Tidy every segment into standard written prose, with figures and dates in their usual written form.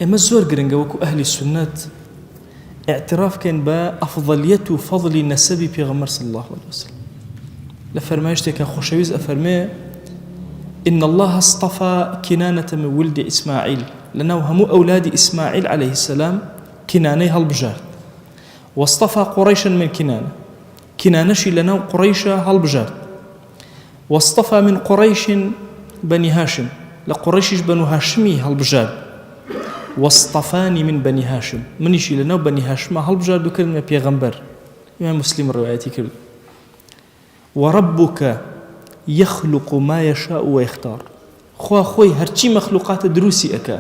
اما زور گرنگه وكو اهل السنة اعتراف كان بأفضلية وفضل نسبي پیغمبر صلى الله عليه وسلم. لفرمايشتك خوشويز أفرمي إن الله اصطفى كنانة من ولد إسماعيل، لأنه هم أولاد إسماعيل عليه السلام كناني هالبجار، واصطفى قريشا من كنانشي لنا قريشا هالبجار، واصطفى من قريش بني هاشم لقريشش بنو هاشمي هالبجار، واصطفاني من بني هاشم منيشي لنا بني هاشم هالبجار دو كلمة بيغمبر. إمام مسلم الرواياتي كل وربك يخلق ما يشاء ويختار، خوا خوي هرچی مخلوقات دروسی اکا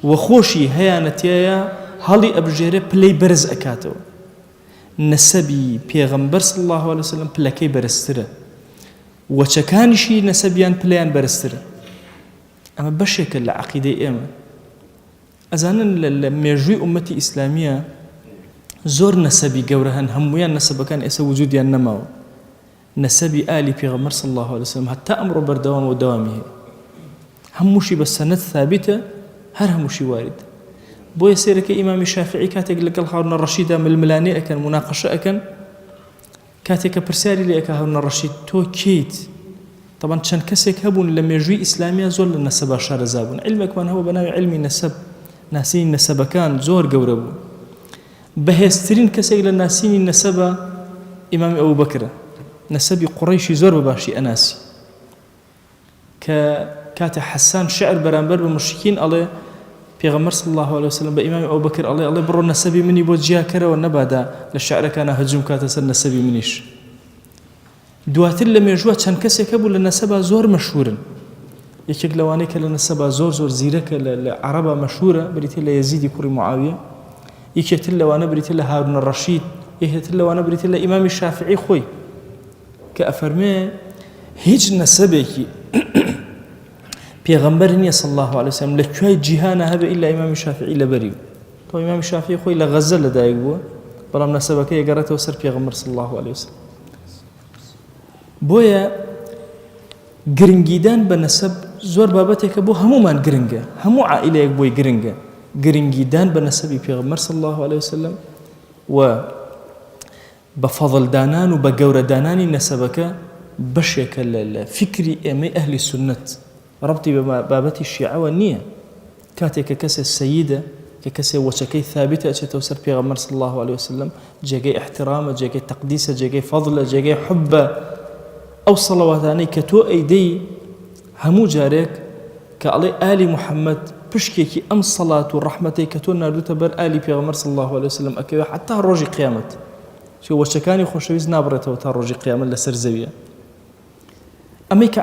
وخوشي هيانتيا هالي أبجيري بلي برز أكاتو. نسبي پیغمبر صلى الله عليه وسلم بلكي برستره وچكانشي نسبيان بليان برستره. أما بشكل العقيدة إما أزانا لميجوي أمتي إسلامية زور نسبي قورهن همويان نسبة كان إسا وجوديان نماو نسبي آلي پیغمبر صلى الله عليه وسلم حتى أمر بردوام ودوامه هموشي بس سند ثابتة هر هموشي وارد. بو يسيرك إمام الشافعي كاتك لقل هارون الرشيد من الملاني أكن مناقشة أكن كاتك برسالي لي أكا هارون الرشيد تو كيت طبعا كان كسك هبون لما يجوي إسلامية زول النسب شار زابون. علمك من هو بناوي علمي نسب ناسين نسب كان زور قوربو بهسترين كسك للناسين النسب إمام أبو بكر نسبي قريشي زور بباشي أناسي كات حسان شعر برانبر بمشركين الله پیغمبر صلى الله عليه وسلم بإمام أبو بكر الله برو نسبي مني بود جيا كره والنبادا للشعر كان هجوم كاتسر نسبي منيش دواتر لما يجوا كان كسي كبو للنسبة زور مشهورا يكيك لوانيك للنسبة زور زيرك للعربة مشهورة بريت الله يزيد كوري معاوية يكيك لوانا بريت الله هارون الرشيد يكيك لوانا بريت الله إمام الشافعي خوي كأفرمي هيج نسبك پیغمبر صلى الله عليه وسلم لكوي جهانا هذا إلا إمام الشافعي لبريو تو إمام الشافعي خوي لغزل لدايق بوا بلام نسبك يقرأته وسر پیغمبر صلى الله عليه وسلم. بويا گرنگیدان بنسب زور بابتك بو همو من گرنگه همو عائلة بوي گرنگه گرنگیدان بنسب پیغمبر صلى الله عليه وسلم و بفضل دانان وبقور دانان نسبك بشكل الفكري أمي أهل السنة ربطي ببابتي الشيعة والنية كاتك ككسي السيدة ككسي وشكي ثابتة أتوسر پیغمبر صلى الله عليه وسلم جاكي احترامه جاكي تقديسه جاكي فضله جاكي حبه أو صلواتاني كتو أيدي همو جارك كالي آل محمد بشكيكي أم صلاة ورحمتي كتو ناردو تبر آل پیغمبر صلى الله عليه وسلم أكيو حتى الروجي قيامت شو وشكاني خوشويز نابرته وتا روجي قيامت لسر زوية أميك